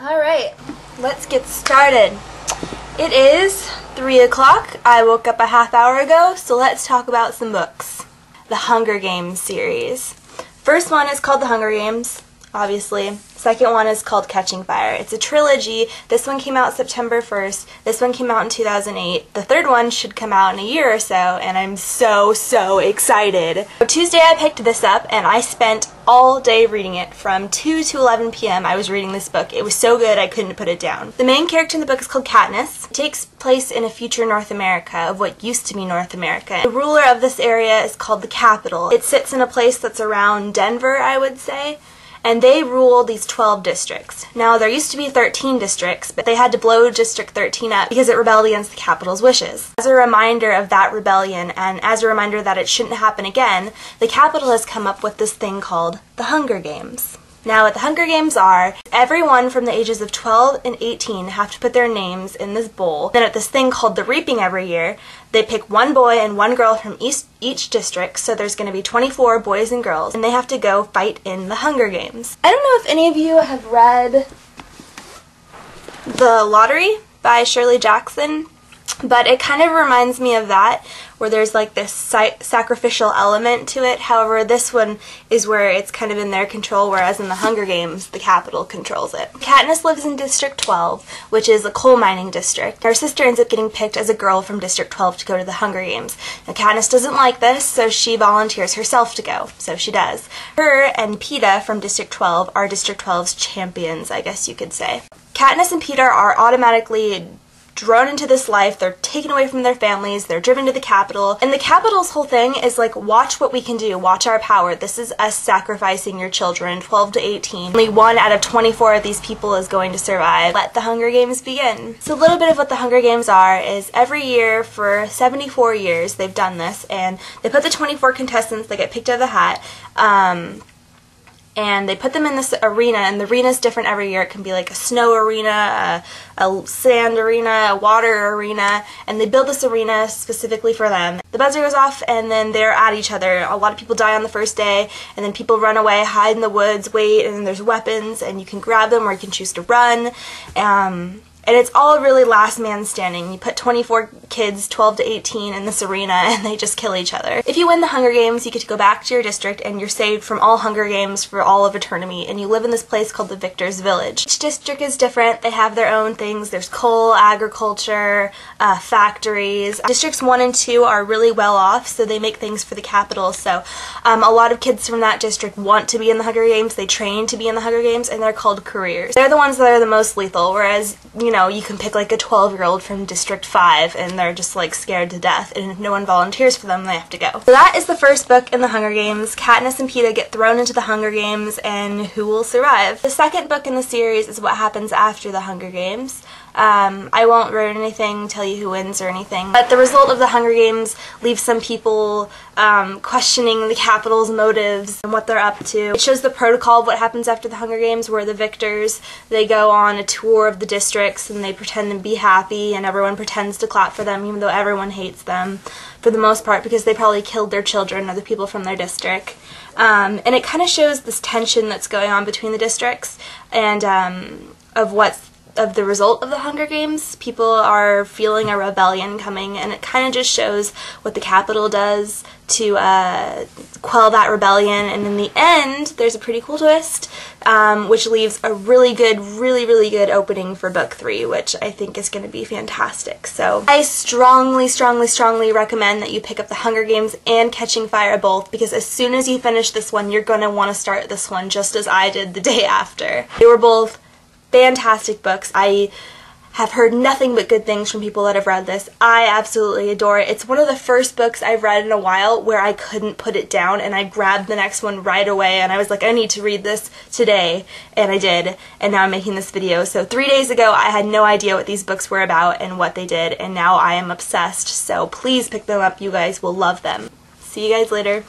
Alright, let's get started. It is 3 o'clock. I woke up a half hour ago, so let's talk about some books. The Hunger Games series. First one is called The Hunger Games, obviously. Second one is called Catching Fire. It's a trilogy. This one came out September 1st. This one came out in 2008. The third one should come out in a year or so, and I'm so excited. Tuesday I picked this up, and I spent all day reading it. From 2 to 11 p.m. I was reading this book. It was so good I couldn't put it down. The main character in the book is called Katniss. It takes place in a future North America, of what used to be North America. The ruler of this area is called the Capital. It sits in a place that's around Denver, I would say. And they rule these 12 districts. Now, there used to be 13 districts, but they had to blow District 13 up because it rebelled against the Capital's wishes. As a reminder of that rebellion, and as a reminder that it shouldn't happen again, the Capital has come up with this thing called the Hunger Games. Now, what the Hunger Games are, everyone from the ages of 12 and 18 have to put their names in this bowl. Then at this thing called the Reaping every year, they pick one boy and one girl from each district, so there's going to be 24 boys and girls, and they have to go fight in the Hunger Games. I don't know if any of you have read The Lottery by Shirley Jackson, but it kind of reminds me of that, where there's like this sacrificial element to it. However, this one is where it's kind of in their control, whereas in the Hunger Games, the Capital controls it. Katniss lives in District 12, which is a coal mining district. Her sister ends up getting picked as a girl from District 12 to go to the Hunger Games. Now, Katniss doesn't like this, so she volunteers herself to go. So she does. Her and Peeta from District 12 are District 12's champions, I guess you could say. Katniss and Peeta are automatically drawn into this life. They're taken away from their families, they're driven to the Capital, and the Capital's whole thing is like, watch what we can do, watch our power. This is us sacrificing your children, 12 to 18. Only 1 out of 24 of these people is going to survive. Let the Hunger Games begin. So a little bit of what the Hunger Games are is every year for 74 years they've done this, and they put the 24 contestants, they get picked out of the hat, and they put them in this arena, and the arena is different every year. It can be like a snow arena, a sand arena, a water arena, and they build this arena specifically for them. The buzzer goes off, and then they're at each other. A lot of people die on the first day, and then people run away, hide in the woods, wait, and then there's weapons, and you can grab them or you can choose to run. And it's all really last man standing. You put 24 kids, 12 to 18, in this arena, and they just kill each other. If you win the Hunger Games, you get to go back to your district, and you're saved from all Hunger Games for all of eternity, and you live in this place called the Victor's Village. Each district is different. They have their own things. There's coal, agriculture, factories. Districts 1 and 2 are really well off, so they make things for the Capital. So a lot of kids from that district want to be in the Hunger Games. They train to be in the Hunger Games, and they're called careers. They're the ones that are the most lethal, whereas, you know, you can pick like a 12-year-old from District 5 and they're just like scared to death, and if no one volunteers for them, they have to go. So that is the first book in the Hunger Games. Katniss and Peeta get thrown into the Hunger Games, and who will survive? The second book in the series is what happens after the Hunger Games. I won't ruin anything, tell you who wins or anything, but the result of the Hunger Games leaves some people questioning the Capital's motives and what they're up to. It shows the protocol of what happens after the Hunger Games, where the victors, they go on a tour of the districts and they pretend to be happy, and everyone pretends to clap for them even though everyone hates them for the most part because they probably killed their children or the people from their district. And it kind of shows this tension that's going on between the districts, and of the result of the Hunger Games. People are feeling a rebellion coming, and it kind of just shows what the Capital does to quell that rebellion, and in the end there's a pretty cool twist, which leaves a really good opening for book 3, which I think is going to be fantastic. So I strongly recommend that you pick up the Hunger Games and Catching Fire both, because as soon as you finish this one, you're going to want to start this one, just as I did the day after. They were both fantastic books. I have heard nothing but good things from people that have read this. I absolutely adore it. It's one of the first books I've read in a while where I couldn't put it down, and I grabbed the next one right away, and I was like, I need to read this today, and I did, and now I'm making this video. So 3 days ago I had no idea what these books were about and what they did, and now I am obsessed. So please pick them up. You guys will love them. See you guys later.